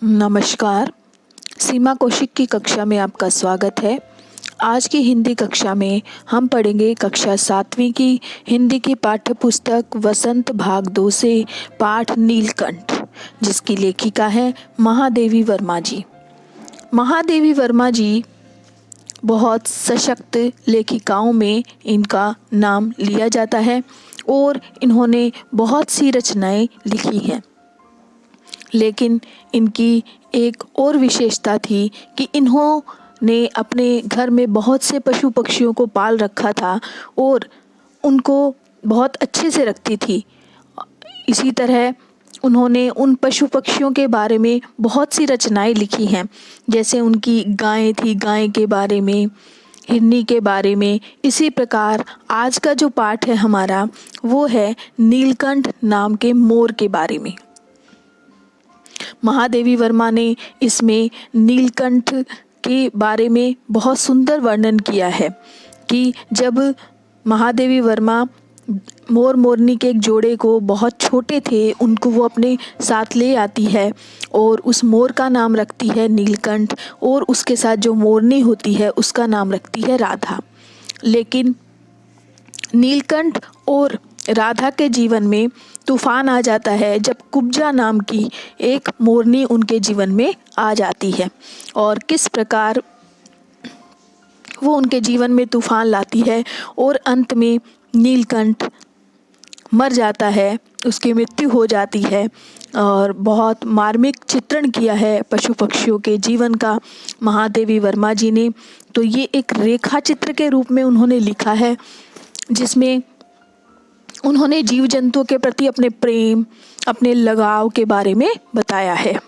नमस्कार। सीमा कौशिक की कक्षा में आपका स्वागत है। आज की हिंदी कक्षा में हम पढ़ेंगे कक्षा 7वीं की हिंदी की पाठ्य पुस्तक वसंत भाग 2 से पाठ नीलकंठ, जिसकी लेखिका है महादेवी वर्मा जी। महादेवी वर्मा जी बहुत सशक्त लेखिकाओं में इनका नाम लिया जाता है और इन्होंने बहुत सी रचनाएं लिखी हैं। लेकिन इनकी एक और विशेषता थी कि इन्होंने अपने घर में बहुत से पशु पक्षियों को पाल रखा था और उनको बहुत अच्छे से रखती थी। इसी तरह उन्होंने उन पशु पक्षियों के बारे में बहुत सी रचनाएं लिखी हैं, जैसे उनकी गायें थी, गाय के बारे में, हिरनी के बारे में। इसी प्रकार आज का जो पाठ है हमारा वो है नीलकंठ नाम के मोर के बारे में। महादेवी वर्मा ने इसमें नीलकंठ के बारे में बहुत सुंदर वर्णन किया है कि जब महादेवी वर्मा मोर मोरनी के एक जोड़े को बहुत छोटे थे, उनको वो अपने साथ ले आती है और उस मोर का नाम रखती है नीलकंठ और उसके साथ जो मोरनी होती है उसका नाम रखती है राधा। लेकिन नीलकंठ और राधा के जीवन में तूफान आ जाता है जब कुब्जा नाम की एक मोरनी उनके जीवन में आ जाती है, और किस प्रकार वो उनके जीवन में तूफान लाती है और अंत में नीलकंठ मर जाता है, उसकी मृत्यु हो जाती है। और बहुत मार्मिक चित्रण किया है पशु पक्षियों के जीवन का महादेवी वर्मा जी ने। तो ये एक रेखा चित्र के रूप में उन्होंने लिखा है, जिसमें उन्होंने जीव जंतुओं के प्रति अपने प्रेम, अपने लगाव के बारे में बताया है।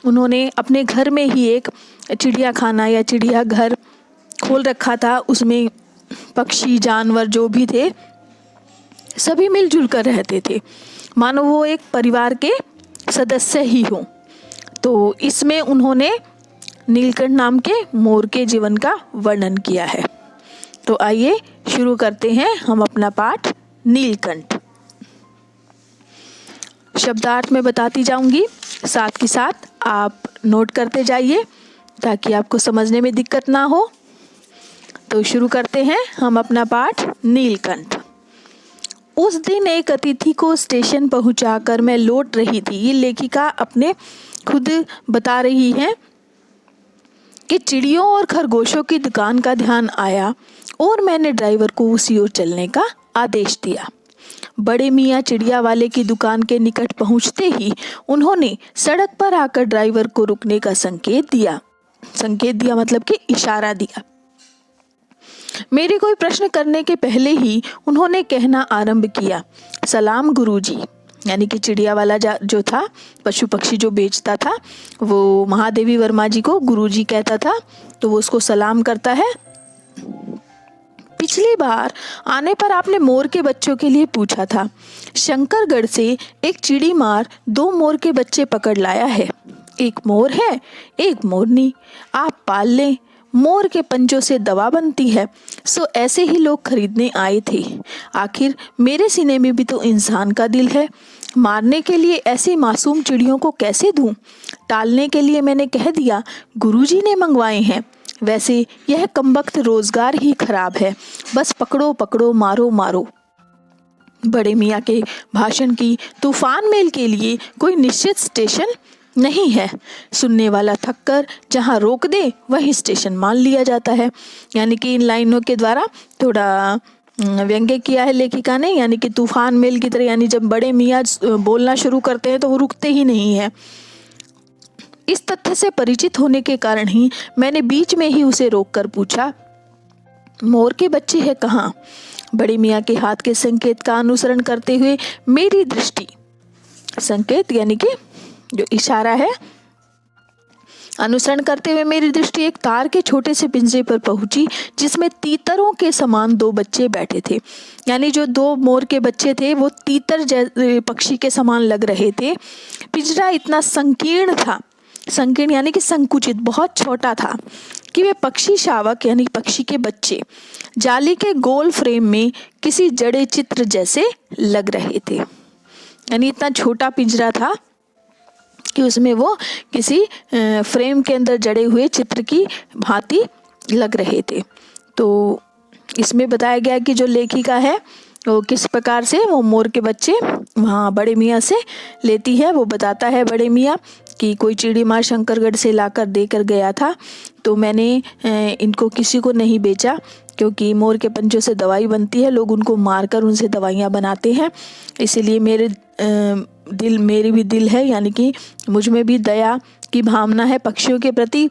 उन्होंने अपने घर में ही एक चिड़ियाखाना या चिड़ियाघर खोल रखा था। उसमें पक्षी, जानवर जो भी थे सभी मिलजुल कर रहते थे, मानो वो एक परिवार के सदस्य ही हों। तो इसमें उन्होंने नीलकंठ नाम के मोर के जीवन का वर्णन किया है। तो आइए शुरू करते हैं हम अपना पाठ नीलकंठ। शब्दार्थ में बताती जाऊंगी, साथ ही साथ आप नोट करते जाइए ताकि आपको समझने में दिक्कत ना हो। तो शुरू करते हैं हम अपना पाठ नीलकंठ। उस दिन एक अतिथि को स्टेशन पहुंचाकर मैं लौट रही थी। ये लेखिका अपने खुद बता रही है कि चिड़ियों और खरगोशों की दुकान का ध्यान आया और मैंने ड्राइवर को उसी ओर चलने का आदेश दिया। बड़े मियाँ चिड़िया वाले की दुकान के निकट पहुंचते ही उन्होंने सड़क पर आकर ड्राइवर को रुकने का संकेत दिया मतलब कि इशारा दिया। मेरे कोई प्रश्न करने के पहले ही उन्होंने कहना आरंभ किया, सलाम गुरुजी। यानी कि चिड़िया वाला जो था, पशु पक्षी जो बेचता था, वो महादेवी वर्मा जी को गुरुजी कहता था, तो वो उसको सलाम करता है। पिछली बार आने पर आपने मोर के बच्चों के लिए पूछा था। शंकरगढ़ से एक चिड़ी मार 2 मोर के बच्चे पकड़ लाया है। एक मोर है, एक मोरनी। आप पाल लें, मोर के पंजों से दवा बनती है। सो ऐसे ही लोग खरीदने आए थे। आखिर मेरे सीने में भी तो इंसान का दिल है। मारने के लिए ऐसी मासूम चिड़ियों को कैसे दूं? टालने के लिए मैंने कह दिया, गुरुजी ने मंगवाए हैं। वैसे यह कमबख्त रोजगार ही खराब है। बस पकड़ो पकड़ो, मारो मारो। बड़े मियाँ के भाषण की तूफान मेल के लिए कोई निश्चित स्टेशन नहीं है। सुनने वाला थककर जहाँ रोक दे वही स्टेशन मान लिया जाता है। यानी कि इन लाइनों के द्वारा थोड़ा व्यंग्य किया है लेखिका ने, यानी कि तूफान मेल की तरह। यानी जब बड़े मियाँ बोलना शुरू करते हैं तो वो रुकते ही नहीं है। इस तथ्य से परिचित होने के कारण ही मैंने बीच में ही उसे रोककर पूछा, मोर के बच्चे है कहाँ? बड़े मियाँ के हाथ के संकेत का अनुसरण करते हुए मेरी दृष्टि, संकेत यानी कि जो इशारा है, अनुसरण करते हुए मेरी दृष्टि एक तार के छोटे से पिंजरे पर पहुंची, जिसमें तीतरों के समान 2 बच्चे बैठे थे। यानी जो 2 मोर के बच्चे थे वो तीतर पक्षी के समान लग रहे थे। पिंजरा इतना संकीर्ण था, संकीर्ण यानी कि संकुचित, बहुत छोटा था कि वे पक्षी शावक यानी पक्षी के बच्चे जाली के गोल फ्रेम में किसी जड़े चित्र जैसे लग रहे थे। यानी इतना छोटा पिंजरा था कि उसमें वो किसी फ्रेम के अंदर जड़े हुए चित्र की भांति लग रहे थे। तो इसमें बताया गया कि जो लेखिका है वो किस प्रकार से वो मोर के बच्चे वहाँ बड़े मियाँ से लेती है। वो बताता है बड़े मियाँ कि कोई चिड़ी मार शंकरगढ़ से लाकर देकर गया था, तो मैंने इनको किसी को नहीं बेचा, क्योंकि मोर के पंजों से दवाई बनती है, लोग उनको मारकर उनसे दवाइयाँ बनाते हैं। इसीलिए मेरी भी दिल है, यानी कि मुझ में भी दया की भावना है पक्षियों के प्रति।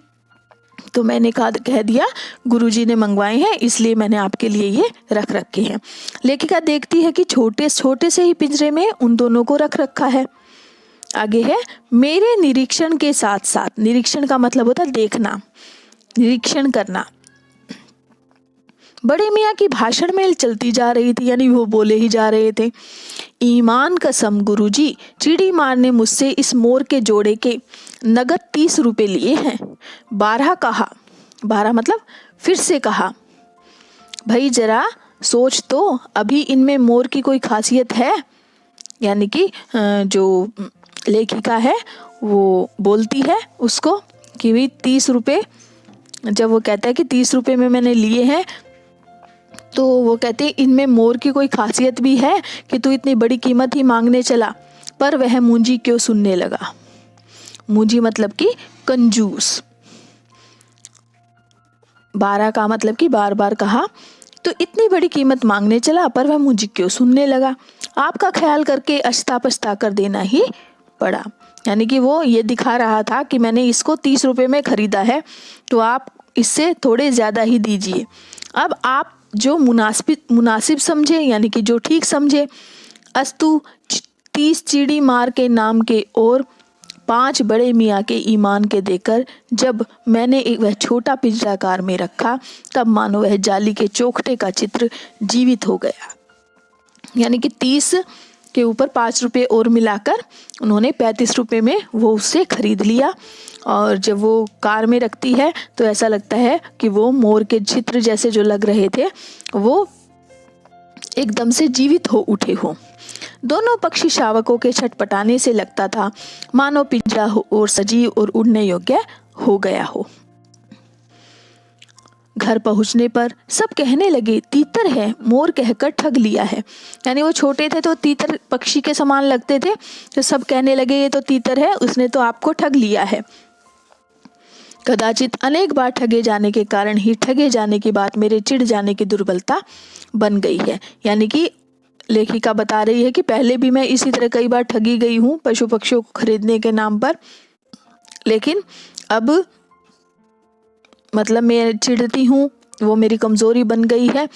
तो मैंने कह दिया गुरुजी ने मंगवाए हैं, इसलिए मैंने आपके लिए ये रख रखे हैं। लेखिका देखती है कि छोटे छोटे से ही पिंजरे में उन दोनों को रख रखा है। आगे है, मेरे निरीक्षण के साथ साथ, निरीक्षण का मतलब होता है देखना, निरीक्षण करना। बड़े मियाँ की भाषण में चलती जा रही थी, यानी वो बोले ही जा रहे थे। ईमान कसम गुरुजी, चिड़ी मार ने मुझसे इस मोर के जोड़े के नगद 30 रुपए लिए हैं। 12 कहा, 12 मतलब फिर से कहा। भाई जरा सोच तो, अभी इनमें मोर की कोई खासियत है? यानी कि जो लेखिका है वो बोलती है उसको कि भाई 30 रुपये, जब वो कहता है कि 30 रुपये में मैंने लिए हैं, तो वो कहते हैं इनमें मोर की कोई खासियत भी है कि तू इतनी बड़ी कीमत ही मांगने चला? पर वह मूंजी क्यों सुनने लगा। मूंजी मतलब कि कंजूस। 12 का मतलब कि बार बार कहा, तो इतनी बड़ी कीमत मांगने चला, पर वह मूंजी क्यों सुनने लगा। आपका ख्याल करके अछता पछता कर देना ही पड़ा। यानी कि वो ये दिखा रहा था कि मैंने इसको 30 रुपये में खरीदा है, तो आप इससे थोड़े ज़्यादा ही दीजिए। अब आप जो मुनासिब समझे, यानी कि जो ठीक समझे। अस्तु 30 चिड़ी मार के नाम के और 5 बड़े मियाँ के ईमान के देकर जब मैंने वह छोटा पिंजराकार में रखा, तब मानो वह जाली के चौखटे का चित्र जीवित हो गया। यानी कि 30 के ऊपर 5 रुपये और मिलाकर उन्होंने 35 रुपये में वो उससे खरीद लिया। और जब वो कार में रखती है तो ऐसा लगता है कि वो मोर के चित्र जैसे जो लग रहे थे वो एकदम से जीवित हो उठे हो। दोनों पक्षी शावकों के छटपटाने से लगता था मानो पिंजरा हो और सजीव और उड़ने योग्य हो गया हो। घर पहुंचने पर सब कहने लगे तीतर है, मोर कहकर ठग लिया है। यानी वो छोटे थे तो तीतर पक्षी के समान लगते थे, तो सब कहने लगे ये तो तीतर है, उसने तो आपको ठग लिया है। कदाचित अनेक बार ठगे जाने के कारण ही ठगे जाने की बात मेरे चिढ़ जाने की दुर्बलता बन गई है। यानी कि लेखिका बता रही है कि पहले भी मैं इसी तरह कई बार ठगी गई हूँ पशु पक्षियों को खरीदने के नाम पर, लेकिन अब मतलब मैं चिढ़ती हूँ, वो मेरी कमजोरी बन गई है,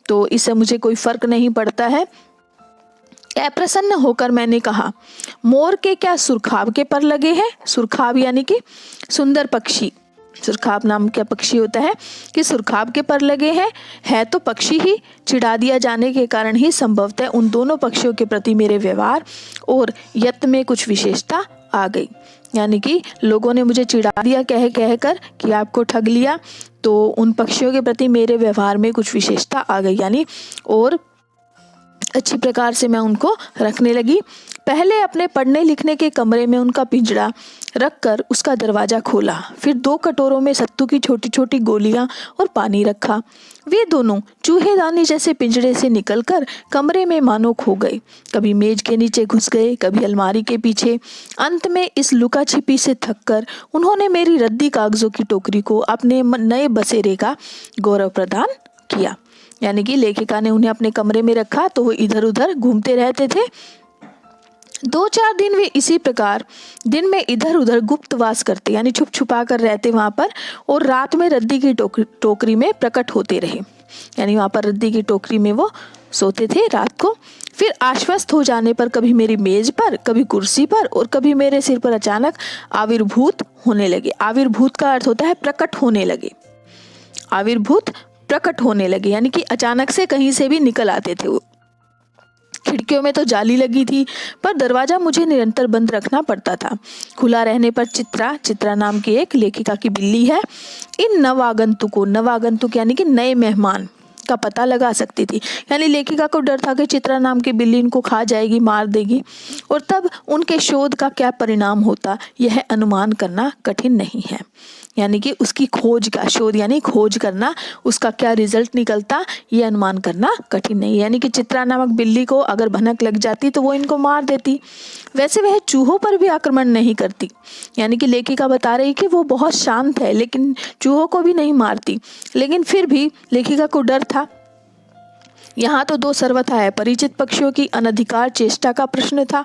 तो इससे मुझे कोई फर्क नहीं पड़ता है। अप्रसन्न होकर मैंने कहा, मोर के क्या सुरखाब के पर लगे हैं? सुरखाब यानी कि सुंदर पक्षी, सुरखाब नाम का पक्षी होता है कि सुरखाब के पर लगे हैं। है तो पक्षी ही, चिढ़ा दिया जाने के कारण ही संभवतः उन दोनों पक्षियों के प्रति मेरे व्यवहार और यत्न में कुछ विशेषता आ गई। यानी कि लोगों ने मुझे चिढ़ा दिया कह कर कि आपको ठग लिया, तो उन पक्षियों के प्रति मेरे व्यवहार में कुछ विशेषता आ गई, यानी और अच्छी प्रकार से मैं उनको रखने लगी। पहले अपने पढ़ने लिखने के कमरे में उनका पिंजरा रखकर उसका दरवाजा खोला, फिर 2 कटोरों में सत्तू की छोटी छोटी गोलियां और पानी रखा। वे दोनों चूहेदानी जैसे पिंजरे से निकलकर कमरे में मानो खो गए, कभी मेज के नीचे घुस गए, कभी अलमारी के पीछे। अंत में इस लुका छिपी से थककर उन्होंने मेरी रद्दी कागजों की टोकरी को अपने नए बसेरे का गौरव प्रदान किया। यानी कि लेखिका ने उन्हें अपने कमरे में रखा तो वो इधर उधर घूमते रहते थे। 2-4 दिन वे इसी प्रकार दिन में इधर उधर गुप्तवास करते, यानी छुप छुपा कर रहते वहाँ पर, और रात में रद्दी की टोकरी में प्रकट होते रहे। यानी वहाँ पर रद्दी की टोकरी में वो सोते थे रात को। फिर आश्वस्त हो जाने पर कभी मेरी मेज पर, कभी कुर्सी पर और कभी मेरे सिर पर अचानक आविर्भूत होने लगे। आविर्भूत का अर्थ होता है प्रकट होने लगे। आविर्भूत प्रकट होने लगे यानी कि अचानक से कहीं से भी निकल आते थे वो। खिड़कियों में तो जाली लगी थी, पर दरवाजा मुझे निरंतर बंद रखना पड़ता था। खुला रहने पर चित्रा नाम की एक लेखिका की बिल्ली है। इन नवागंतुकों, नवागंतुक यानी कि नए मेहमान, का पता लगा सकती थी। यानी लेखिका को डर था कि चित्रा नाम की बिल्ली इनको खा जाएगी, मार देगी, और तब उनके शोध का क्या परिणाम होता यह अनुमान करना कठिन नहीं है। यानी कि उसकी खोज का, शोध यानी खोज करना, उसका क्या रिजल्ट निकलता ये अनुमान करना कठिन नहीं। यानी कि चित्रा नामक बिल्ली को अगर भनक लग जाती तो वो इनको मार देती। वैसे वह चूहों पर भी आक्रमण नहीं करती। यानी कि लेखिका बता रही कि वो बहुत शांत है, लेकिन चूहों को भी नहीं मारती। लेकिन फिर भी लेखिका को डर था। यहाँ तो दो सर्वथा है, परिचित पक्षियों की अनधिकार चेष्टा का प्रश्न था।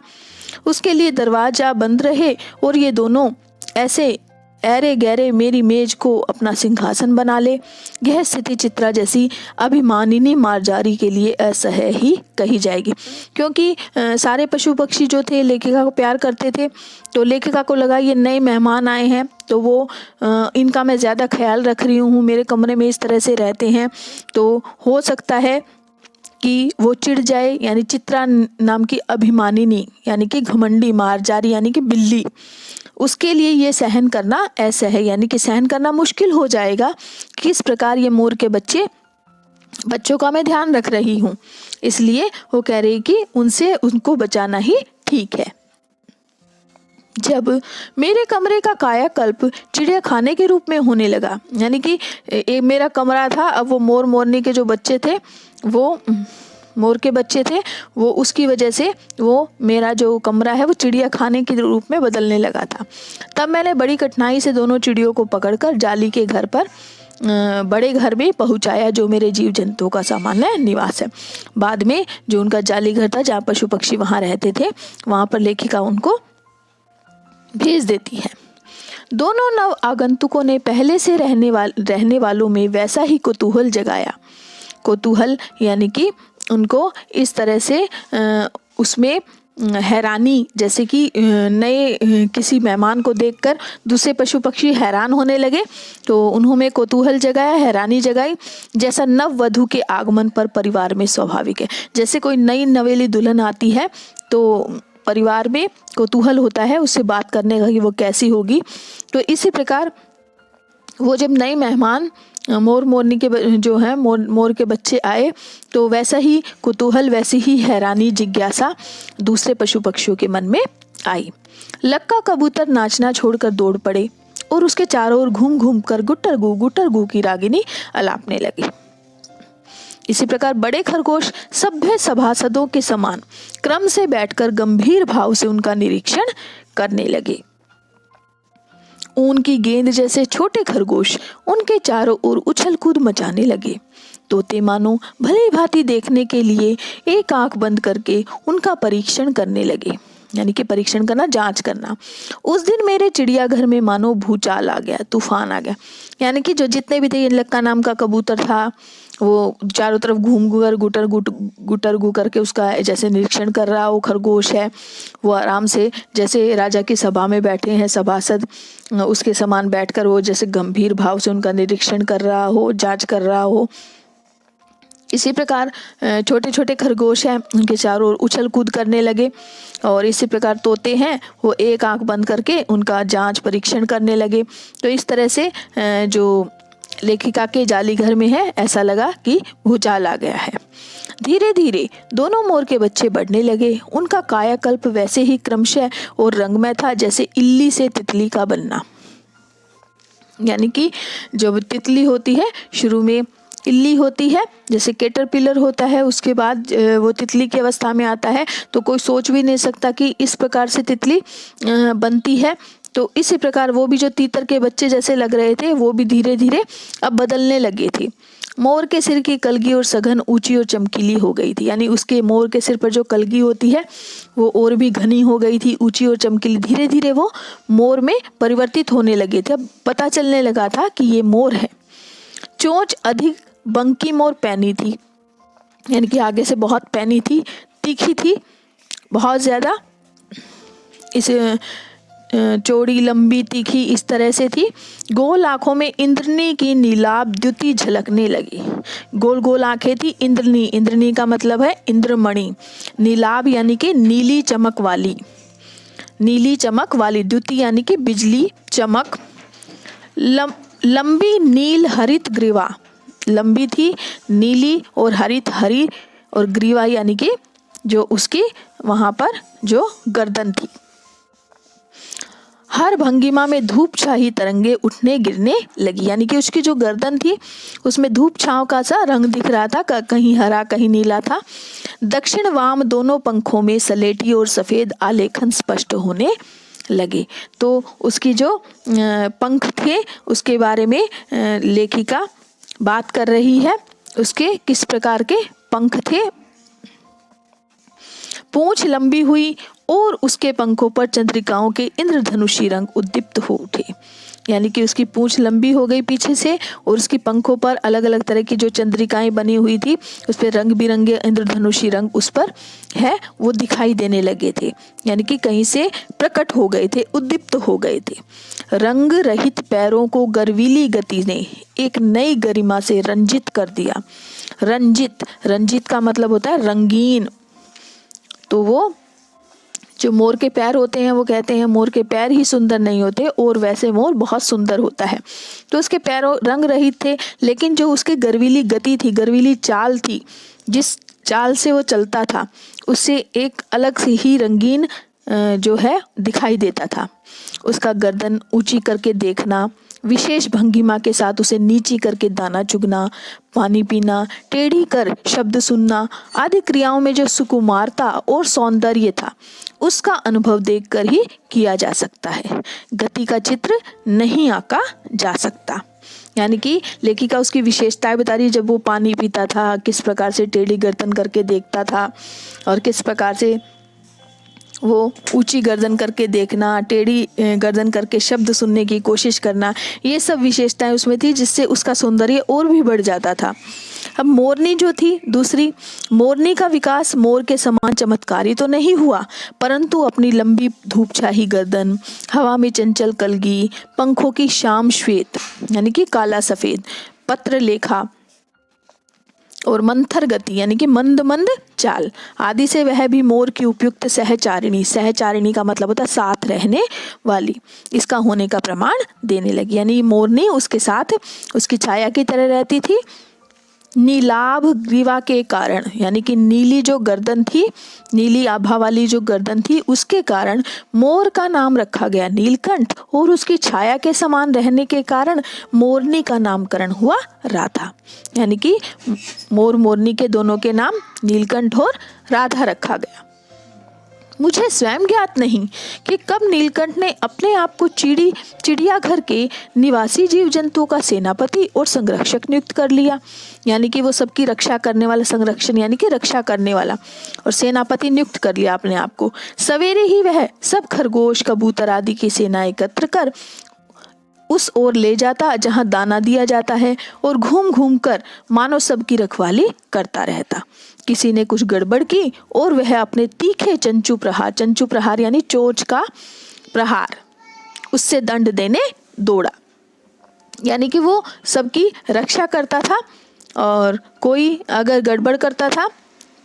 उसके लिए दरवाजा बंद रहे और ये दोनों ऐसे ऐरे गहरे मेरी मेज को अपना सिंहासन बना ले। यह स्थिति चित्रा जैसी अभिमानिनी मार्जारी के लिए असह्य ही कही जाएगी, क्योंकि सारे पशु पक्षी जो थे लेखिका को प्यार करते थे। तो लेखिका को लगा ये नए मेहमान आए हैं तो वो इनका मैं ज़्यादा ख्याल रख रही हूँ, मेरे कमरे में इस तरह से रहते हैं, तो हो सकता है कि वो चिढ़ जाए। यानी चित्रा नाम की अभिमानिनी यानी कि घमंडी मार्जारी यानी कि बिल्ली, उसके लिए ये सहन करना ऐसा है, यानी कि सहन करना मुश्किल हो जाएगा। किस प्रकार ये मोर के बच्चों का मैं ध्यान रख रही हूँ, इसलिए वो कह रही कि उनको बचाना ही ठीक है। जब मेरे कमरे का कायाकल्प चिड़ियाखाने के रूप में होने लगा, यानी कि मेरा कमरा था, अब वो मोर मोरनी के जो बच्चे थे, वो मोर के बच्चे थे, वो उसकी वजह से वो मेरा जो कमरा है वो चिड़ियाखाने के रूप में बदलने लगा था। तब मैंने बड़ी कठिनाई से दोनों चिड़ियों को पकड़कर जाली के घर पर बड़े घर में पहुंचाया, जो मेरे जीव जंतुओं का सामान्य निवास है। बाद में जो उनका जाली घर था जहाँ पशु पक्षी वहाँ रहते थे, वहाँ पर लेखिका उनको भेज देती है। दोनों नव आगंतुकों ने पहले से रहने वालों में वैसा ही कुतूहल जगाया। कुतूहल यानी कि उनको इस तरह से उसमें हैरानी, जैसे कि नए किसी मेहमान को देखकर दूसरे पशु पक्षी हैरान होने लगे, तो उन्होंने कौतूहल जगाया, हैरानी जगाई, जैसा नव वधू के आगमन पर परिवार में स्वाभाविक है। जैसे कोई नई नवेली दुल्हन आती है तो परिवार में कौतूहल होता है उससे बात करने का कि वो कैसी होगी। तो इसी प्रकार वो जब नए मेहमान मोर मोरनी के जो है मोर के बच्चे आए, तो वैसा ही कुतूहल, वैसी ही हैरानी, जिज्ञासा दूसरे पशु पक्षियों के मन में आई। लक्का कबूतर नाचना छोड़कर दौड़ पड़े और उसके चारों ओर घूम घूम कर गुटर गू की रागिनी अलापने लगी। इसी प्रकार बड़े खरगोश सभ्य सभासदों के समान क्रम से बैठकर गंभीर भाव से उनका निरीक्षण करने लगे। ऊन की गेंद जैसे छोटे खरगोश उनके चारों ओर उछल कूद मचाने लगे। तोते मानो भली भांति देखने के लिए एक आंख बंद करके उनका परीक्षण करने लगे, यानी कि परीक्षण करना, जांच करना। उस दिन मेरे चिड़ियाघर में मानो भूचाल आ गया, तूफान आ गया। यानी कि जो जितने भी थे, लक्का नाम का कबूतर था, वो चारों तरफ घूम कर गुटर गु करके उसका जैसे निरीक्षण कर रहा हो। खरगोश है वो आराम से जैसे राजा की सभा में बैठे हैं सभासद, उसके समान बैठकर वो जैसे गंभीर भाव से उनका निरीक्षण कर रहा हो, जांच कर रहा हो। इसी प्रकार छोटे छोटे खरगोश हैं, उनके चारों ओर उछल कूद करने लगे। और इसी प्रकार तोते हैं, वो एक आंख बंद करके उनका जांच परीक्षण करने लगे। तो इस तरह से जो लेखिका के जाली घर में है, ऐसा लगा कि भूचाल आ गया है। धीरे धीरे दोनों मोर के बच्चे बढ़ने लगे। उनका कायाकल्प वैसे ही क्रमशः और रंगमय था जैसे इल्ली से तितली का बनना। यानी कि जो तितली होती है, शुरू में इल्ली होती है, जैसे कैटरपिलर होता है, उसके बाद वो तितली की अवस्था में आता है। तो कोई सोच भी नहीं सकता कि इस प्रकार से तितली बनती है। तो इसी प्रकार वो भी जो तीतर के बच्चे जैसे लग रहे थे, वो भी धीरे धीरे अब बदलने लगे थे। मोर के सिर की कलगी और सघन, ऊंची और चमकीली हो गई थी। यानी उसके मोर के सिर पर जो कलगी होती है वो और भी घनी हो गई थी, ऊंची और चमकीली। धीरे धीरे वो मोर में परिवर्तित होने लगे थे। अब पता चलने लगा था कि ये मोर है। चोंच अधिक बंकी मोर पैनी थी, यानी कि आगे से बहुत पैनी थी, तीखी थी बहुत ज़्यादा। इस चौड़ी, लंबी, तीखी इस तरह से थी। गोल आंखों में इंद्रनी की नीलाभ द्युति झलकने लगी। गोल गोल आंखें थी। इंद्रनी, इंद्रनी का मतलब है इंद्रमणि। नीलाभ यानी कि नीली चमक वाली, नीली चमक वाली। द्युति यानी कि बिजली, चमक। लंबी नील हरित ग्रीवा, लंबी थी, नीली और हरी और ग्रीवा यानी कि जो उसकी वहाँ पर जो गर्दन थी। हर भंगिमा में धूप छाही तरंगे उठने गिरने लगी, यानी कि उसकी जो गर्दन थी उसमें धूप छांव का सा रंग दिख रहा था, कहीं हरा कहीं नीला था। दक्षिण वाम दोनों पंखों में सलेटी और सफेद आलेखन स्पष्ट होने लगे। तो उसकी जो पंख थे उसके बारे में लेखिका बात कर रही है, उसके किस प्रकार के पंख थे। पूंछ लंबी हुई और उसके पंखों पर चंद्रिकाओं के इंद्रधनुषी रंग उद्दीप्त हो उठे, यानी कि उसकी पूंछ लंबी हो गई पीछे से और उसकी पंखों पर अलग अलग तरह की जो चंद्रिकाएं बनी हुई थी उस पर रंग बिरंगे इंद्रधनुषी रंग उस पर है वो दिखाई देने लगे थे, यानी कि कहीं से प्रकट हो गए थे, उद्दीप्त हो गए थे। रंग रहित पैरों को गर्वीली गति ने एक नई गरिमा से रंजित कर दिया। रंजित का मतलब होता है रंगीन। तो वो जो मोर के पैर होते हैं वो कहते हैं मोर के पैर ही सुंदर नहीं होते और वैसे मोर बहुत सुंदर होता है। तो उसके पैरों रंग रहित थे, लेकिन जो उसके गर्वीली गति थी, गर्वीली चाल थी, जिस चाल से वो चलता था उससे एक अलग से ही रंगीन जो है दिखाई देता था। उसका गर्दन ऊंची करके देखना, विशेष भंगिमा के साथ उसे नीची करके दाना चुगना, पानी पीना, टेढ़ी कर शब्द सुनना आदि क्रियाओं में जो सुकुमारता और सौंदर्य था उसका अनुभव देखकर ही किया जा सकता है, गति का चित्र नहीं आंका जा सकता। यानी कि लेखिका उसकी विशेषताएं बता रही है, जब वो पानी पीता था किस प्रकार से टेढ़ी गर्दन करके देखता था और किस प्रकार से वो ऊंची गर्दन करके देखना, टेढ़ी गर्दन करके शब्द सुनने की कोशिश करना, ये सब विशेषताएं उसमें थी जिससे उसका सौंदर्य और भी बढ़ जाता था। अब मोरनी जो थी दूसरी, मोरनी का विकास मोर के समान चमत्कारी तो नहीं हुआ, परंतु अपनी लंबी धूपछाही गर्दन, हवा में चंचल कलगी, पंखों की श्याम श्वेत यानी कि काला सफेद पत्र लेखा और मंथर गति यानी कि मंद मंद चाल आदि से वह भी मोर की उपयुक्त सहचारिणी का मतलब होता है साथ रहने वाली, इसका होने का प्रमाण देने लगी। यानी मोरनी उसके साथ उसकी छाया की तरह रहती थी। नीलाभ ग्रीवा के कारण यानी कि नीली जो गर्दन थी, नीली आभा वाली जो गर्दन थी उसके कारण मोर का नाम रखा गया नीलकंठ, और उसकी छाया के समान रहने के कारण मोरनी का नामकरण हुआ राधा। यानी कि मोर मोरनी के दोनों के नाम नीलकंठ और राधा रखा गया। मुझे स्वयं ज्ञात नहीं कि कब नीलकंठ ने अपने आप को चिड़ियाघर के निवासी जीव जंतुओं का सेनापति और संरक्षक नियुक्त कर लिया, यानी कि वो सबकी रक्षा करने वाला, संरक्षण यानी कि रक्षा करने वाला, और सेनापति नियुक्त कर लिया अपने आप को। सवेरे ही वह सब खरगोश कबूतर आदि की सेना एकत्र कर उस ओर ले जाता जहां दाना दिया जाता है और घूम घूम कर मानो सबकी रखवाली करता रहता। किसी ने कुछ गड़बड़ की और वह अपने तीखे चंचू प्रहार यानी चोंच का प्रहार, उससे दंड देने दौड़ा। यानी कि वो सबकी रक्षा करता था और कोई अगर गड़बड़ करता था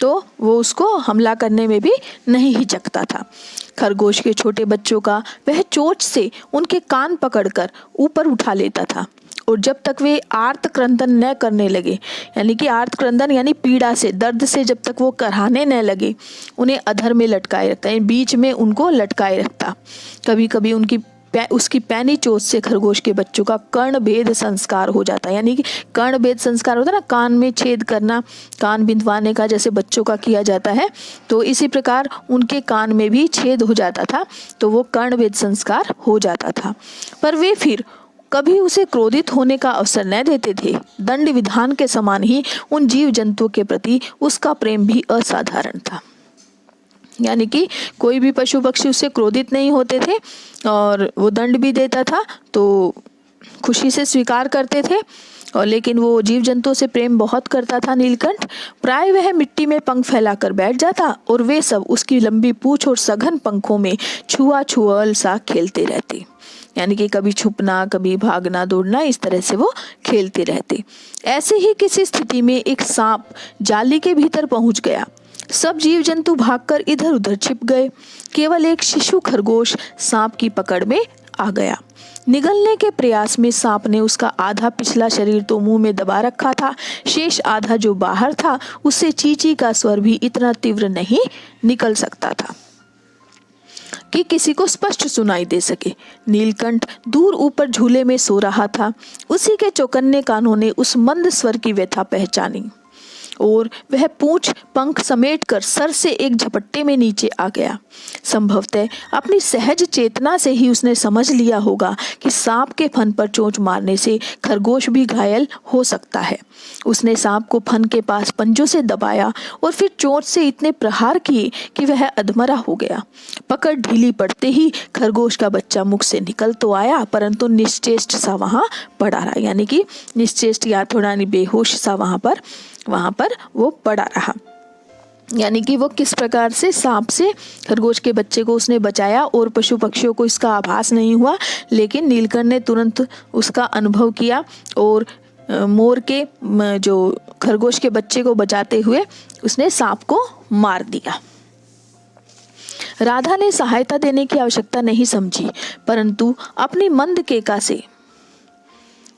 तो वो उसको हमला करने में भी नहीं हिचकता था। खरगोश के छोटे बच्चों का वह चोंच से उनके कान पकड़कर ऊपर उठा लेता था और जब तक वे आर्त क्रंदन न करने लगे, यानी कि आर्त क्रंदन यानी पीड़ा से, दर्द से जब तक वो कराहने न लगे, उन्हें अधर में लटकाए रखता है, बीच में उनको लटकाए रखता। कभी कभी उसकी पैनी चोट से खरगोश के बच्चों का कर्ण भेद संस्कार हो जाता है। यानी कि कर्ण भेद संस्कार होता है ना, कान में छेद करना, कान बिंदवाने का जैसे बच्चों का किया जाता है, तो इसी प्रकार उनके कान में भी छेद हो जाता था, तो वो कर्ण भेद संस्कार हो जाता था। पर वे फिर कभी उसे क्रोधित होने का अवसर न देते थे। दंड विधान के समान ही उन जीव जंतुओं के प्रति उसका प्रेम भी असाधारण था। यानी कि कोई भी पशु पक्षी उससे क्रोधित नहीं होते थे और वो दंड भी देता था तो खुशी से स्वीकार करते थे, और लेकिन वो जीव जंतुओं से प्रेम बहुत करता था नीलकंठ। प्राय वह मिट्टी में पंख फैलाकर बैठ जाता और वे सब उसकी लंबी पूंछ और सघन पंखों में छुआल सा खेलते रहते। यानी कि कभी छुपना, कभी भागना दौड़ना, इस तरह से वो खेलते रहते। ऐसे ही किसी स्थिति में एक सांप जाली के भीतर पहुंच गया। सब जीव जंतु भागकर इधर उधर छिप गए। केवल एक शिशु खरगोश सांप की पकड़ में आ गया। निगलने के प्रयास में सांप ने उसका आधा पिछला शरीर तो मुंह में दबा रखा था, शेष आधा जो बाहर था उससे चींची का स्वर भी इतना तीव्र नहीं निकल सकता था कि किसी को स्पष्ट सुनाई दे सके। नीलकंठ दूर ऊपर झूले में सो रहा था। उसी के चौकन्ने कानों ने उस मंद स्वर की व्यथा पहचानी और वह पूंछ पंख समेटकर सर से एक झपट्टे में नीचे आ गया। संभवतः अपनी सहज चेतना से ही उसने समझ लिया होगा कि सांप के फन पर चोंच मारने से खरगोश भी घायल हो सकता है। उसने सांप को फन के पास पंजों से दबाया और फिर चोंच से इतने प्रहार किए कि वह अधमरा हो गया। पकड़ ढीली पड़ते ही खरगोश का बच्चा मुख से निकल तो आया, परंतु निश्चेष्ट सा वहां पड़ा रहा। यानी कि निश्चेष्ट या थोड़ा बेहोश सा वहां पर वो पड़ा रहा। यानी कि वो किस प्रकार से सांप से खरगोश के बच्चे को उसने बचाया और पशु पक्षियों को इसका आभास नहीं हुआ, लेकिन नीलकंठ ने तुरंत उसका अनुभव किया और मोर के जो खरगोश के बच्चे को बचाते हुए उसने सांप को मार दिया। राधा ने सहायता देने की आवश्यकता नहीं समझी, परंतु अपनी मंद केका से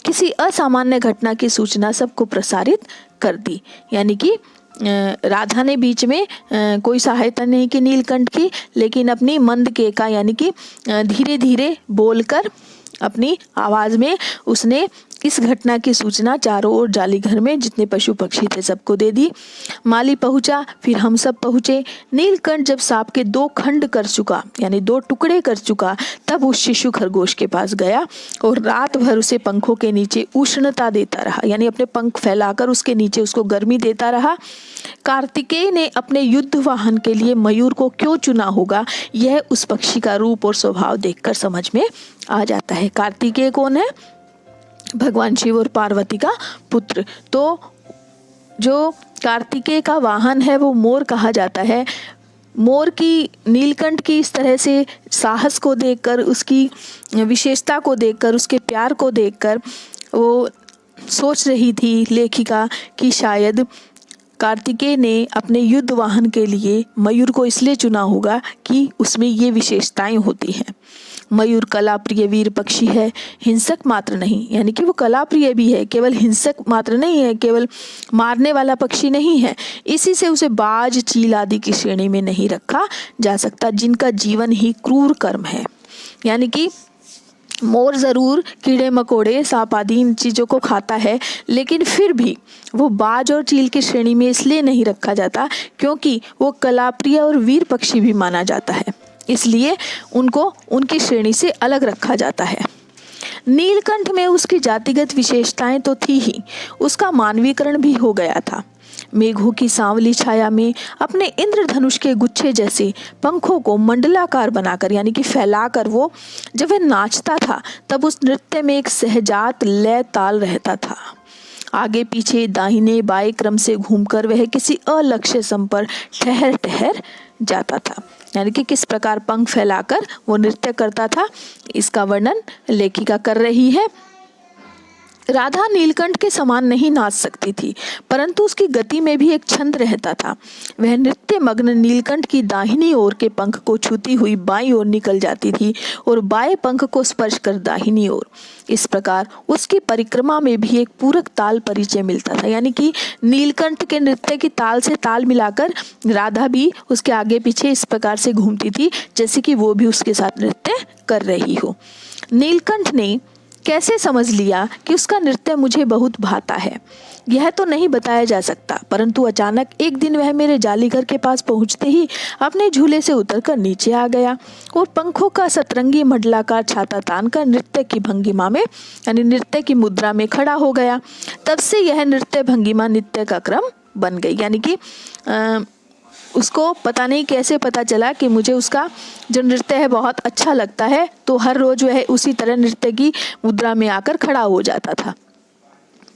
किसी असामान्य घटना की सूचना सबको प्रसारित कर दी। यानी कि राधा ने बीच में कोई सहायता नहीं की नीलकंठ की, लेकिन अपनी मंद केका यानी कि धीरे धीरे बोलकर अपनी आवाज में उसने इस घटना की सूचना चारों ओर जाली घर में जितने पशु पक्षी थे सबको दे दी। माली पहुंचा, फिर हम सब पहुंचे। नीलकंठ जब सांप के 2 खंड कर चुका यानी 2 टुकड़े कर चुका, तब उस शिशु खरगोश के पास गया और रात भर उसे पंखों के नीचे उष्णता देता रहा, यानी अपने पंख फैलाकर उसके नीचे उसको गर्मी देता रहा। कार्तिकेय ने अपने युद्ध वाहन के लिए मयूर को क्यों चुना होगा, यह उस पक्षी का रूप और स्वभाव देखकर समझ में आ जाता है। कार्तिकेय कौन है? भगवान शिव और पार्वती का पुत्र। तो जो कार्तिकेय का वाहन है वो मोर कहा जाता है। मोर की नीलकंठ की इस तरह से साहस को देखकर, उसकी विशेषता को देखकर, उसके प्यार को देखकर वो सोच रही थी लेखिका कि शायद कार्तिकेय ने अपने युद्ध वाहन के लिए मयूर को इसलिए चुना होगा कि उसमें ये विशेषताएं होती हैं। मयूर कला प्रिय वीर पक्षी है, हिंसक मात्र नहीं। यानी कि वो कला प्रिय भी है, केवल हिंसक मात्र नहीं है, केवल मारने वाला पक्षी नहीं है। इसी से उसे बाज, चील आदि की श्रेणी में नहीं रखा जा सकता, जिनका जीवन ही क्रूर कर्म है। यानी कि मोर ज़रूर कीड़े मकोड़े, सांप आदि इन चीज़ों को खाता है, लेकिन फिर भी वो बाज और चील की श्रेणी में इसलिए नहीं रखा जाता क्योंकि वो कलाप्रिय और वीर पक्षी भी माना जाता है, इसलिए उनको उनकी श्रेणी से अलग रखा जाता है। नीलकंठ में उसकी जातिगत विशेषताएं तो थी ही, उसका मानवीकरण भी हो गया था। मेघों की सांवली छाया में अपने इंद्रधनुष के गुच्छे जैसे पंखों को मंडलाकार बनाकर यानी कि फैलाकर वो जब वह नाचता था तब उस नृत्य में एक सहजात लय ताल रहता था। आगे पीछे दाहिने बाएं क्रम से घूमकर वह किसी अलक्ष्य सम पर ठहर जाता था। यानी कि किस प्रकार पंख फैलाकर वो नृत्य करता था, इसका वर्णन लेखिका कर रही है। राधा नीलकंठ के समान नहीं नाच सकती थी, परंतु उसकी गति में भी एक छंद रहता था। वह नृत्य मग्न नीलकंठ की दाहिनी ओर के पंख को छूती हुई बाईं ओर निकल जाती थी और बाएं पंख को स्पर्श कर दाहिनी ओर। इस प्रकार उसकी परिक्रमा में भी एक पूरक ताल परिचय मिलता था। यानी कि नीलकंठ के नृत्य की ताल से ताल मिलाकर राधा भी उसके आगे पीछे इस प्रकार से घूमती थी जैसे कि वो भी उसके साथ नृत्य कर रही हो। नीलकंठ ने कैसे समझ लिया कि उसका नृत्य मुझे बहुत भाता है, यह तो नहीं बताया जा सकता, परंतु अचानक एक दिन वह मेरे जाली घर के पास पहुंचते ही अपने झूले से उतरकर नीचे आ गया और पंखों का सतरंगी मंडलाकार छाता तानकर नृत्य की भंगिमा में यानी नृत्य की मुद्रा में खड़ा हो गया। तब से यह नृत्य भंगिमा नित्य का क्रम बन गई। यानी कि उसको पता नहीं कैसे पता चला कि मुझे उसका जो नृत्य है बहुत अच्छा लगता है, तो हर रोज वह उसी तरह नृत्य की मुद्रा में आकर खड़ा हो जाता था।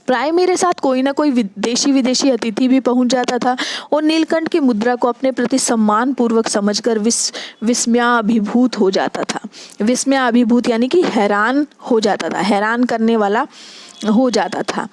प्राय मेरे साथ कोई ना कोई विदेशी अतिथि भी पहुंच जाता था और नीलकंठ की मुद्रा को अपने प्रति सम्मान पूर्वक समझकर विस्मयाभिभूत हो जाता था। विस्मयाभिभूत यानी कि हैरान हो जाता था, हैरान करने वाला हो जाता था।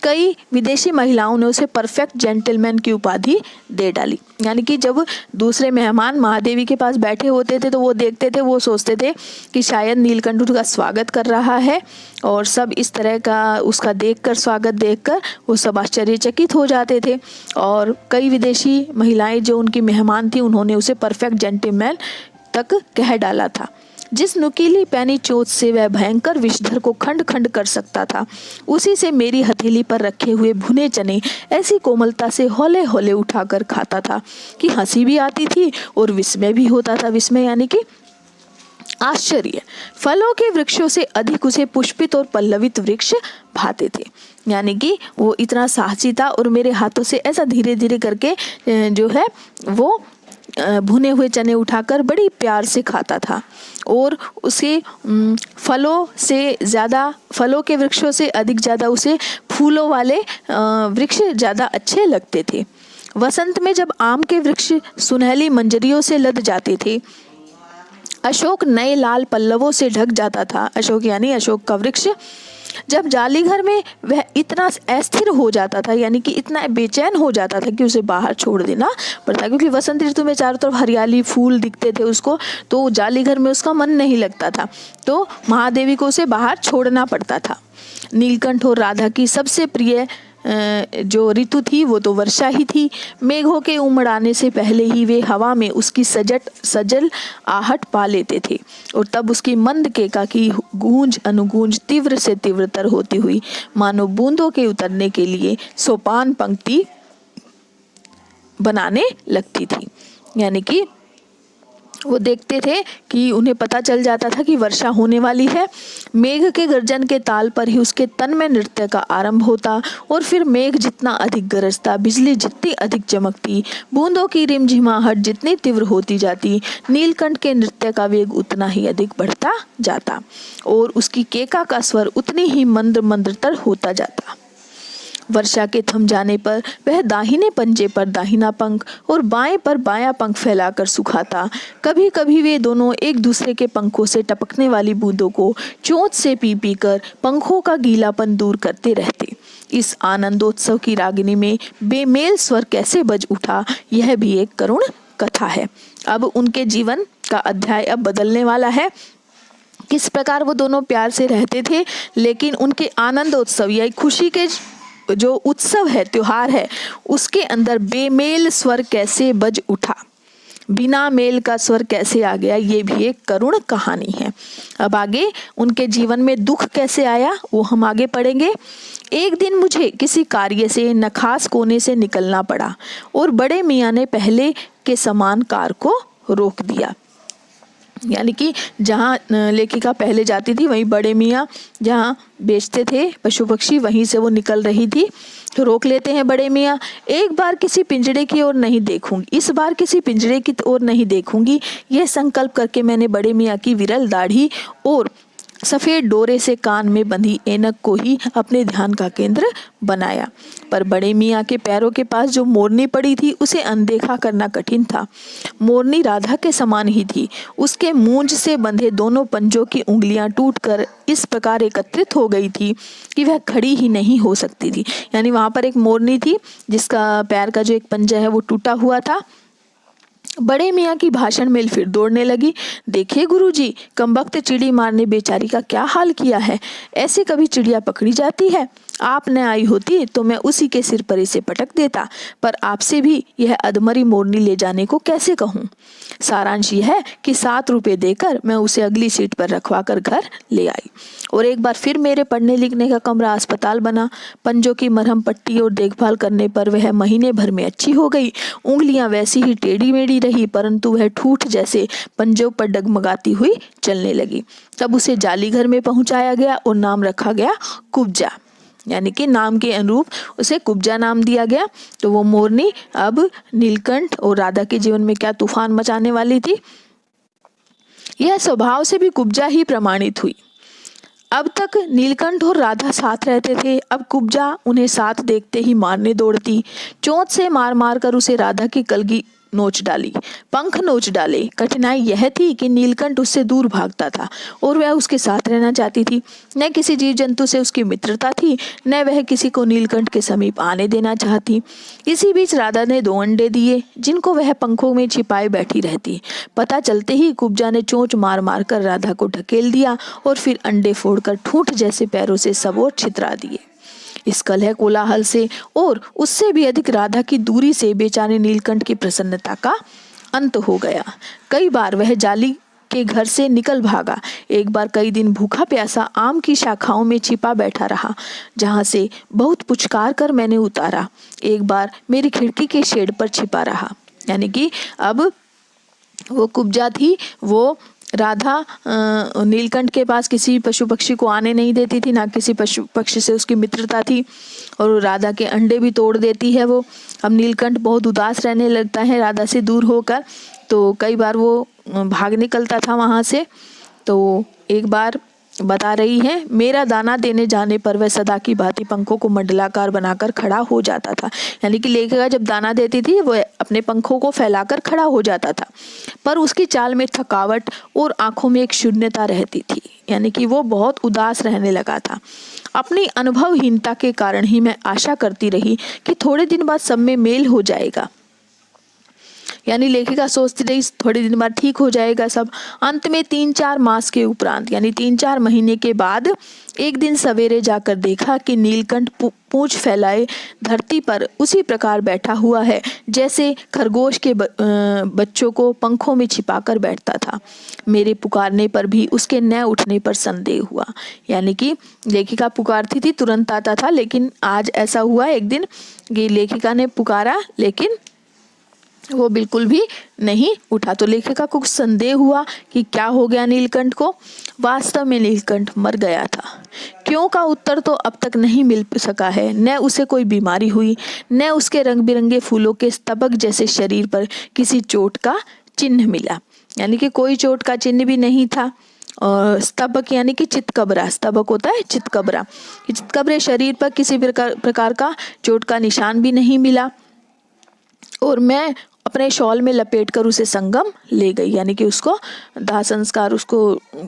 कई विदेशी महिलाओं ने उसे परफेक्ट जेंटलमैन की उपाधि दे डाली। यानी कि जब दूसरे मेहमान महादेवी के पास बैठे होते थे तो वो देखते थे, वो सोचते थे कि शायद नीलकंठ उनका स्वागत कर रहा है, और सब इस तरह का उसका देखकर, स्वागत देखकर वो सब आश्चर्यचकित हो जाते थे। और कई विदेशी महिलाएं जो उनकी मेहमान थी, उन्होंने उसे परफेक्ट जेंटलमैन तक कह डाला था। जिस नुकीली पैनी चोंच से वह भयंकर विषधर को खंड खंड कर सकता था, उसी से मेरी हथेली पर रखे हुए भुने चने ऐसी कोमलता से हौले हौले उठाकर खाता था कि हंसी भी आती थी और विस्मय भी होता था। विस्मय यानी कि आश्चर्य। फलों के वृक्षों से अधिक उसे पुष्पित और पल्लवित वृक्ष भाते थे। यानी कि वो इतना साहसी था और मेरे हाथों से ऐसा धीरे धीरे करके जो है वो भुने हुए चने उठाकर बड़ी प्यार से खाता था, और उसे फलों से ज़्यादा, फलों के वृक्षों से अधिक ज़्यादा उसे फूलों वाले वृक्ष ज़्यादा अच्छे लगते थे। वसंत में जब आम के वृक्ष सुनहली मंजरियों से लद जाते थे, अशोक नए लाल पल्लवों से ढक जाता था, अशोक यानी अशोक का वृक्ष, जब जालीघर में वह इतना अस्थिर हो जाता था, यानी कि इतना बेचैन हो जाता था कि उसे बाहर छोड़ देना पड़ता, क्योंकि वसंत ऋतु में चारों तरफ हरियाली, फूल दिखते थे उसको, तो जालीघर में उसका मन नहीं लगता था, तो महादेवी को उसे बाहर छोड़ना पड़ता था। नीलकंठ और राधा की सबसे प्रिय जो ऋतु थी वो तो वर्षा ही थी। मेघों के उमड़ाने से पहले ही वे हवा में उसकी सजल आहट पा लेते थे, और तब उसकी मंद केका की गूंज अनुगूंज तीव्र से तीव्रतर होती हुई मानो बूंदों के उतरने के लिए सोपान पंक्ति बनाने लगती थी। यानी कि वो देखते थे कि उन्हें पता चल जाता था कि वर्षा होने वाली है। मेघ के गर्जन के ताल पर ही उसके तन में नृत्य का आरंभ होता, और फिर मेघ जितना अधिक गरजता, बिजली जितनी अधिक चमकती, बूंदों की रिमझिमाहट जितनी तीव्र होती जाती, नीलकंठ के नृत्य का वेग उतना ही अधिक बढ़ता जाता, और उसकी केका का स्वर उतनी ही मंद्र मंद्रतर होता जाता। वर्षा के थम जाने पर वह दाहिने पंजे पर दाहिना पंख और बाएं पर बायां पंख फैलाकर सुखाता। कभी कभी वे दोनों एक दूसरे के पंखों से टपकने वाली बूंदों को चोंच से पी पी कर पंखों का गीलापन दूर करते रहते। इस आनंदोत्सव की रागिनी में बेमेल स्वर कैसे बज उठा, यह भी एक करुण कथा है। अब उनके जीवन का अध्याय अब बदलने वाला है। किस प्रकार वो दोनों प्यार से रहते थे, लेकिन उनके आनंदोत्सव या खुशी के जो उत्सव है, त्योहार है, उसके अंदर बेमेल स्वर कैसे बज उठा, बिना मेल का स्वर कैसे आ गया, ये भी एक करुण कहानी है। अब आगे उनके जीवन में दुख कैसे आया वो हम आगे पढ़ेंगे। एक दिन मुझे किसी कार्य से नखास कोने से निकलना पड़ा और बड़े मियाँ ने पहले के समान कार को रोक दिया। यानी कि जहाँ लेखिका पहले जाती थी वहीं बड़े मियाँ जहाँ बेचते थे पशु पक्षी, वहीं से वो निकल रही थी, तो रोक लेते हैं बड़े मियाँ। एक बार किसी पिंजड़े की ओर नहीं देखूंगी, इस बार किसी पिंजड़े की ओर नहीं देखूंगी, यह संकल्प करके मैंने बड़े मियाँ की विरल दाढ़ी और सफ़ेद डोरे से कान में बंधी ऐनक को ही अपने ध्यान का केंद्र बनाया। पर बड़े मियाँ के पैरों के पास जो मोरनी पड़ी थी उसे अनदेखा करना कठिन था। मोरनी राधा के समान ही थी। उसके मूंज से बंधे दोनों पंजों की उंगलियां टूटकर इस प्रकार एकत्रित हो गई थी कि वह खड़ी ही नहीं हो सकती थी। यानी वहाँ पर एक मोरनी थी जिसका पैर का जो एक पंजा है वो टूटा हुआ था। बड़े मियाँ की भाषण में फिर दौड़ने लगी। देखिए गुरुजी, कमबख्त चिड़ी मारने बेचारी का क्या हाल किया है। ऐसे कभी चिड़िया पकड़ी जाती है? आप न आई होती तो मैं उसी के सिर पर इसे पटक देता, पर आपसे भी यह अधमरी मोरनी ले जाने को कैसे कहूँ। सारांश यह है कि 7 रुपये देकर मैं उसे अगली सीट पर रखवा कर घर ले आई, और एक बार फिर मेरे पढ़ने लिखने का कमरा अस्पताल बना। पंजों की मरहम पट्टी और देखभाल करने पर वह महीने भर में अच्छी हो गई। उंगलियां वैसी ही टेढ़ी मेढ़ी रही, परंतु वह ठूठ जैसे पंजों पर डगमगाती हुई चलने लगी। तब उसे जालीघर में पहुंचाया गया और नाम रखा गया कुब्जा, यानी कि नाम के अनुरूप उसे कुब्जा नाम दिया गया। तो वो मोरनी अब नीलकंठ और राधा के जीवन में क्या तूफान मचाने वाली थी। यह स्वभाव से भी कुब्जा ही प्रमाणित हुई। अब तक नीलकंठ और राधा साथ रहते थे, अब कुब्जा उन्हें साथ देखते ही मारने दौड़ती। चोंच से मार मार कर उसे राधा की नोच डाली, पंख नोच डाले। कठिनाई यह थी कि नीलकंठ उससे दूर भागता था और वह उसके साथ रहना चाहती थी। न किसी जीव जंतु से उसकी मित्रता थी, न वह किसी को नीलकंठ के समीप आने देना चाहती। इसी बीच राधा ने 2 अंडे दिए, जिनको वह पंखों में छिपाए बैठी रहती। पता चलते ही कुब्जा ने चोंच मार मार कर राधा को ढकेल दिया और फिर अंडे फोड़कर ठूंठ जैसे पैरों से सबोर छितरा दिए। इस कलह कोलाहल से और उससे भी अधिक राधा की दूरी से बेचारे नीलकंठ की प्रसन्नता का अंत हो गया। कई बार वह जाली के घर से निकल भागा। एक बार कई दिन भूखा प्यासा आम की शाखाओं में छिपा बैठा रहा, जहां से बहुत पुचकार कर मैंने उतारा। एक बार मेरी खिड़की के शेड पर छिपा रहा। यानी कि अब वो कुब्जा थी, वो राधा नीलकंठ के पास किसी पशु पक्षी को आने नहीं देती थी, ना किसी पशु पक्षी से उसकी मित्रता थी, और राधा के अंडे भी तोड़ देती है वो। अब नीलकंठ बहुत उदास रहने लगता है राधा से दूर होकर, तो कई बार वो भाग निकलता था वहाँ से। तो एक बार बता रही है, मेरा दाना देने जाने पर वह सदा की भांति पंखों को मंडलाकार बनाकर खड़ा हो जाता था। यानी कि लेखिका जब दाना देती थी वह अपने पंखों को फैलाकर खड़ा हो जाता था, पर उसकी चाल में थकावट और आंखों में एक शून्यता रहती थी। यानी कि वो बहुत उदास रहने लगा था। अपनी अनुभवहीनता के कारण ही मैं आशा करती रही कि थोड़े दिन बाद सब में मेल हो जाएगा। यानी लेखिका सोचती रही थोड़े दिन बाद ठीक हो जाएगा सब। अंत में 3-4 मास के उपरांत, यानी 3-4 महीने के बाद एक दिन सवेरे जाकर देखा कि नीलकंठ पूंछ फैलाए धरती पर उसी प्रकार बैठा हुआ है जैसे खरगोश के बच्चों को पंखों में छिपाकर बैठता था। मेरे पुकारने पर भी उसके न उठने पर संदेह हुआ। यानी कि लेखिका पुकारती थी तुरंत आता था, लेकिन आज ऐसा हुआ एक दिन कि लेखिका ने पुकारा लेकिन वो बिल्कुल भी नहीं उठा। तो लेखिका को संदेह हुआ कि क्या हो गया नीलकंठ को। वास्तव में नीलकंठ मर गया था। क्यों का उत्तर तो अब तक नहीं मिल सका है। न उसे कोई बीमारी हुई, न उसके रंग बिरंगे फूलों के स्तबक जैसे शरीर पर किसी चोट का चिन्ह मिला। यानी कि कोई चोट का चिन्ह भी नहीं था। और स्तबक यानी कि चितकबरा, स्तबक होता है चितकबरा, चितकबरे शरीर पर किसी प्रकार का चोट का निशान भी नहीं मिला। और मैं अपने शॉल में लपेटकर उसे संगम ले गई, यानी कि उसको दाह संस्कार उसको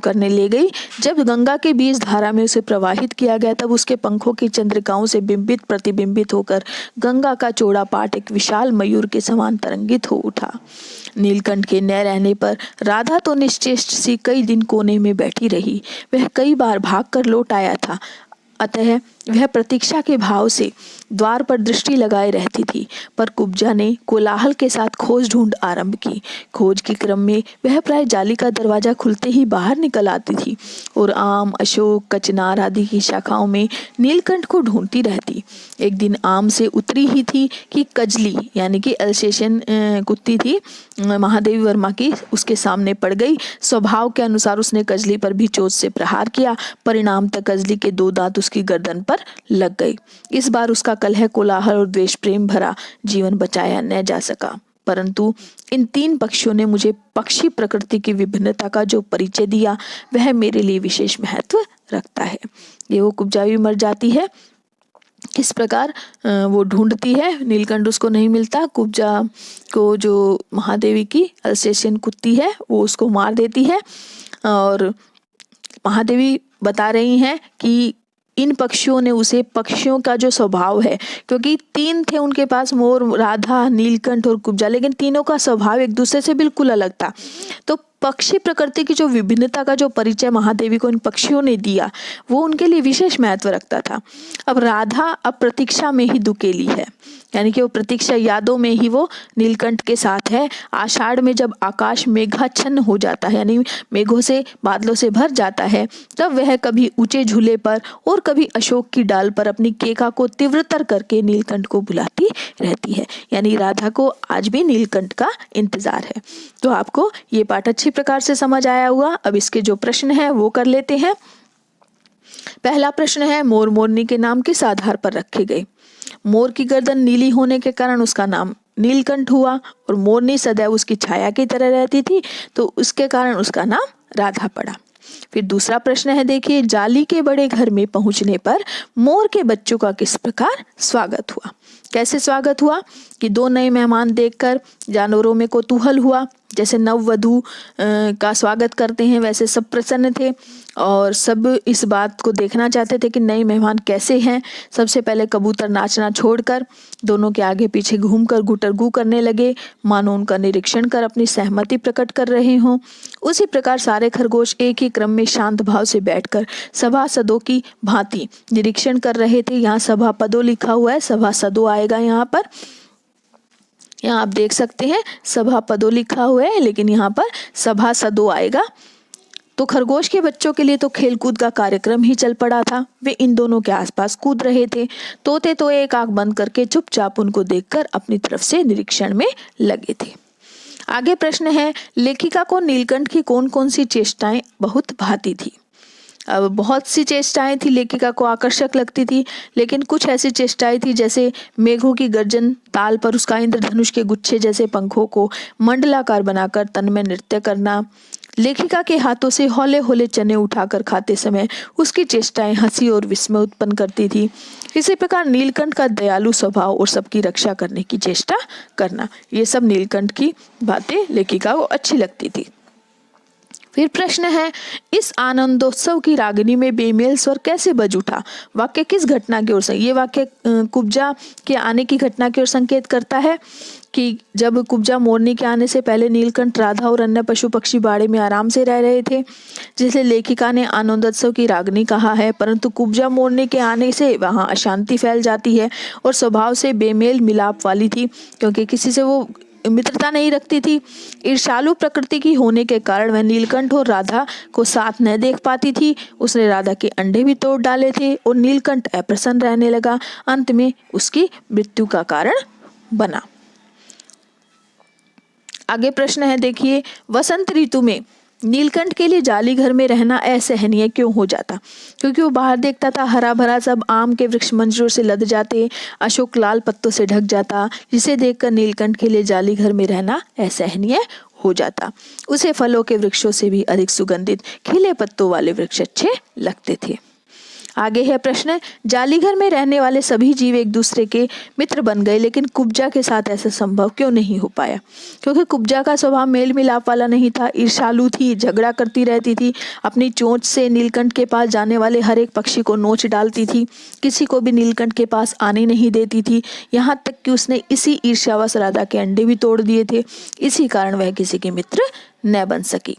करने ले गई। जब गंगा के बीच धारा में उसे प्रवाहित किया गया तब उसके पंखों की चंद्रिकाओं से बिंबित प्रतिबिंबित होकर गंगा का चौड़ा पाट एक विशाल मयूर के समान तरंगित हो उठा। नीलकंठ के न रहने पर राधा तो निश्चेष्ट सी कई दिन कोने में बैठी रही। वह कई बार भाग कर लौट आया था, अतः वह प्रतीक्षा के भाव से द्वार पर दृष्टि लगाए रहती थी। पर कुब्जा ने कोलाहल के साथ खोज ढूंढ आरंभ की। खोज के क्रम में वह प्राय जाली का दरवाजा खुलते ही बाहर निकल आती थी और आम, अशोक, कचनार आदि की शाखाओं में नीलकंठ को ढूंढती रहती। एक दिन आम से उतरी ही थी कि कजली यानी कि अल्सेशियन कुत्ती थी महादेवी वर्मा की, उसके सामने पड़ गई। स्वभाव के अनुसार उसने कजली पर भी चोट से प्रहार किया। परिणाम तक कजली के 2 दांत उसकी गर्दन पर लग गई। इस बार उसका कलह, कोलाहल और द्वेष प्रेम भरा जीवन बचाया न जा सका। परंतु इन 3 पक्षियों ने मुझे पक्षी प्रकृति की विभिन्नता का जो परिचय दिया वह मेरे लिए विशेष महत्व रखता है। ये वो कुब्जा भी मर जाती है, किस प्रकार वो ढूंढती है, नीलकंठ उसको नहीं मिलता। कुब्जा को जो महादेवी की अल्सेशियन कुत्ती है वो उसको मार देती है। और महादेवी बता रही हैं कि इन पक्षियों ने उसे, पक्षियों का जो स्वभाव है, क्योंकि 3 थे उनके पास, मोर, राधा, नीलकंठ और कुब्जा, लेकिन तीनों का स्वभाव एक दूसरे से बिल्कुल अलग था। तो पक्षी प्रकृति की जो विभिन्नता का जो परिचय महादेवी को इन पक्षियों ने दिया वो उनके लिए विशेष महत्व रखता था। अब राधा अब प्रतीक्षा में ही दुकेली है, यानी कि वो प्रतीक्षा यादों में ही वो नीलकंठ के साथ है। आषाढ़ में जब आकाश मेघाच्छन्न हो जाता है, यानी मेघों से, बादलों से भर जाता है, तब वह कभी ऊंचे झूले पर और कभी अशोक की डाल पर अपनी केका को तीव्रतर करके नीलकंठ को बुलाती रहती है। यानी राधा को आज भी नीलकंठ का इंतजार है। तो आपको ये पाठ अच्छी प्रकार से समझ आया हुआ। अब इसके जो प्रश्न है वो कर लेते हैं। पहला प्रश्न है, मोर मोरनी के नाम किस आधार पर रखे गए? मोर की गर्दन नीली होने के कारण उसका नाम नीलकंठ हुआ, और मोरनी सदैव उसकी छाया की तरह रहती थी तो उसके कारण उसका नाम राधा पड़ा। फिर दूसरा प्रश्न है देखिए, जाली के बड़े घर में पहुंचने पर मोर के बच्चों का किस प्रकार स्वागत हुआ। कैसे स्वागत हुआ कि दो नए मेहमान देखकर जानवरों में कौतूहल हुआ। जैसे नववधु का स्वागत करते हैं वैसे सब प्रसन्न थे और सब इस बात को देखना चाहते थे कि नए मेहमान कैसे हैं। सबसे पहले कबूतर नाचना छोड़कर दोनों के आगे पीछे घूमकर गुटरगू करने लगे, मानो उनका निरीक्षण कर अपनी सहमति प्रकट कर रहे हों। उसी प्रकार सारे खरगोश एक ही क्रम में शांत भाव से बैठकर सभासदों की भांति निरीक्षण कर रहे थे। यहाँ सभापदों लिखा हुआ है, सभासदों आएगा यहाँ पर। यहाँ आप देख सकते हैं सभापदों लिखा हुआ है, लेकिन यहाँ पर सभासदों आएगा। तो खरगोश के बच्चों के लिए तो खेलकूद का कार्यक्रम ही चल पड़ा था। वे इन दोनों के आसपास कूद रहे थे। तोते तो एक आंख बंद करके चुपचाप उनको देखकर अपनी तरफ से निरीक्षण में लगे थे। आगे प्रश्न है, लेखिका को नीलकंठ की कौन कौन सी चेष्टाएं बहुत भाती थी। अब बहुत सी चेष्टाएं थी लेखिका को आकर्षक लगती थी, लेकिन कुछ ऐसी चेष्टाएं थी जैसे मेघों की गर्जन, ताल पर उसका इंद्रधनुष के गुच्छे जैसे पंखों को मंडलाकार बनाकर तन में नृत्य करना, लेखिका के हाथों से हौले हौले चने उठाकर खाते समय उसकी चेष्टाएं हंसी और विस्मय उत्पन्न करती थी। इसी प्रकार नीलकंठ का दयालु स्वभाव और सबकी रक्षा करने की चेष्टा करना, ये सब नीलकंठ की बातें लेखिका को अच्छी लगती थी। फिर प्रश्न है, इस आनंदोत्सव की रागिनी में बेमेल स्वर कैसे बज उठा। वाक्य किस घटना की ओर से, ये वाक्य कुब्जा के आने की घटना की ओर संकेत करता है कि जब कुब्जा मोरनी के आने से पहले नीलकंठ, राधा और अन्य पशु पक्षी बाड़े में आराम से रह रहे थे, जिसे लेखिका ने आनंदोत्सव की रागिनी कहा है। परंतु कुब्जा मोरनी के आने से वहाँ अशांति फैल जाती है और स्वभाव से बेमेल मिलाप वाली थी, क्योंकि किसी से वो मित्रता नहीं रखती थी। ईर्ष्यालु प्रकृति की होने के कारण वह नीलकंठ और राधा को साथ न देख पाती थी। उसने राधा के अंडे भी तोड़ डाले थे और नीलकंठ अप्रसन्न रहने लगा। अंत में उसकी मृत्यु का कारण बना। आगे प्रश्न है देखिए, वसंत ऋतु में नीलकंठ के लिए जाली घर में रहना असहनीय क्यों हो जाता। क्योंकि वो बाहर देखता था हरा भरा सब आम के वृक्ष मंजरों से लद जाते, अशोक लाल पत्तों से ढक जाता, जिसे देखकर नीलकंठ के लिए जाली घर में रहना असहनीय हो जाता। उसे फलों के वृक्षों से भी अधिक सुगंधित खिले पत्तों वाले वृक्ष अच्छे लगते थे। आगे है प्रश्न, जाली घर में रहने वाले सभी जीव एक दूसरे के मित्र बन गए, लेकिन कुब्जा के साथ ऐसा संभव क्यों नहीं हो पाया। क्योंकि कुब्जा का स्वभाव मेल मिलाप वाला नहीं था, ईर्ष्यालु थी, झगड़ा करती रहती थी, अपनी चोंच से नीलकंठ के पास जाने वाले हर एक पक्षी को नोच डालती थी, किसी को भी नीलकंठ के पास आने नहीं देती थी। यहाँ तक कि उसने इसी ईर्ष्यावश राधा के अंडे भी तोड़ दिए थे। इसी कारण वह किसी के मित्र न बन सकी।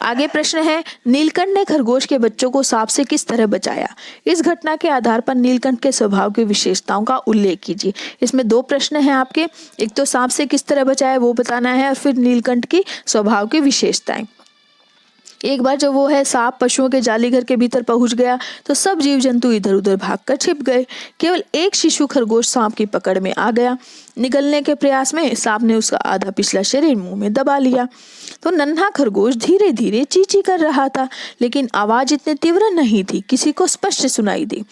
आगे प्रश्न है, नीलकंठ ने खरगोश के बच्चों को सांप से किस तरह बचाया। इस घटना के आधार पर नीलकंठ के स्वभाव की विशेषताओं का उल्लेख कीजिए। इसमें दो प्रश्न हैं आपके, एक तो सांप से किस तरह बचाया वो बताना है, और फिर नीलकंठ की स्वभाव की विशेषताएं। एक बार जब वो है सांप पशुओं के जाली घर के भीतर पहुंच गया तो सब जीव जंतु इधर उधर भागकर छिप गए। केवल एक शिशु खरगोश सांप की पकड़ में आ गया। निगलने के प्रयास में सांप ने उसका आधा पिछला शरीर मुंह में दबा लिया। तो नन्हा खरगोश धीरे धीरे चींची कर रहा था, लेकिन आवाज इतनी तीव्र नहीं थी, किसी को स्पष्ट सुनाई दी।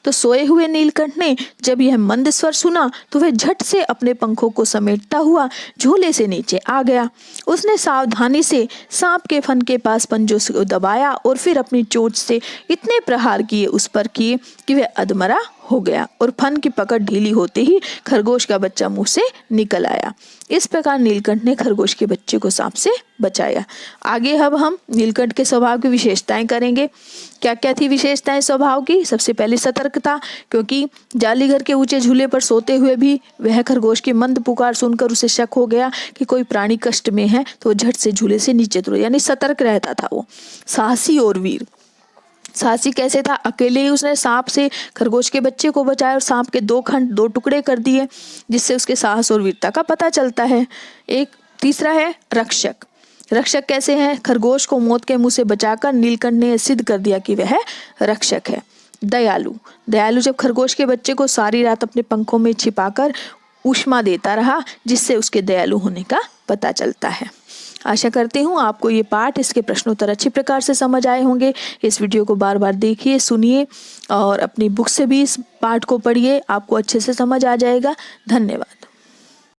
तो सोए हुए नीलकंठ ने जब यह मंद स्वर सुना तो वह झट से अपने पंखों को समेटता हुआ झूले से नीचे आ गया। उसने सावधानी से सांप के फन के पास पंजों से दबाया और फिर अपनी चोंच से इतने प्रहार किए उस पर किए कि वह अधमरा हो गया और फन की पकड़ ढीली होते ही खरगोश का बच्चा मुंह से निकल आया। इस प्रकार नीलकंठ ने खरगोश के बच्चे को सांप से बचाया। आगे अब हम नीलकंठ के स्वभाव की विशेषताएं करेंगे। क्या क्या थी विशेषताएं स्वभाव की। सबसे पहले सतर्कता, क्योंकि जालीघर के ऊंचे झूले पर सोते हुए भी वह खरगोश की मंद पुकार सुनकर उसे शक हो गया कि कोई प्राणी कष्ट में है, तो झट से झूले से नीचे उतरा, यानी सतर्क रहता था वो। साहसी और वीर। साहसी कैसे था, अकेले ही उसने सांप से खरगोश के बच्चे को बचाया और सांप के दो टुकड़े कर दिए, जिससे उसके साहस और वीरता का पता चलता है। एक तीसरा है रक्षक। रक्षक कैसे हैं, खरगोश को मौत के मुंह से बचाकर नीलकंठ ने सिद्ध कर दिया कि वह रक्षक है। दयालु। दयालु जब खरगोश के बच्चे को सारी रात अपने पंखों में छिपाकर ऊष्मा देता रहा, जिससे उसके दयालु होने का पता चलता है। आशा करती हूँ आपको ये पाठ, इसके प्रश्नोत्तर अच्छी प्रकार से समझ आए होंगे। इस वीडियो को बार बार देखिए, सुनिए और अपनी बुक से भी इस पाठ को पढ़िए, आपको अच्छे से समझ आ जाएगा। धन्यवाद।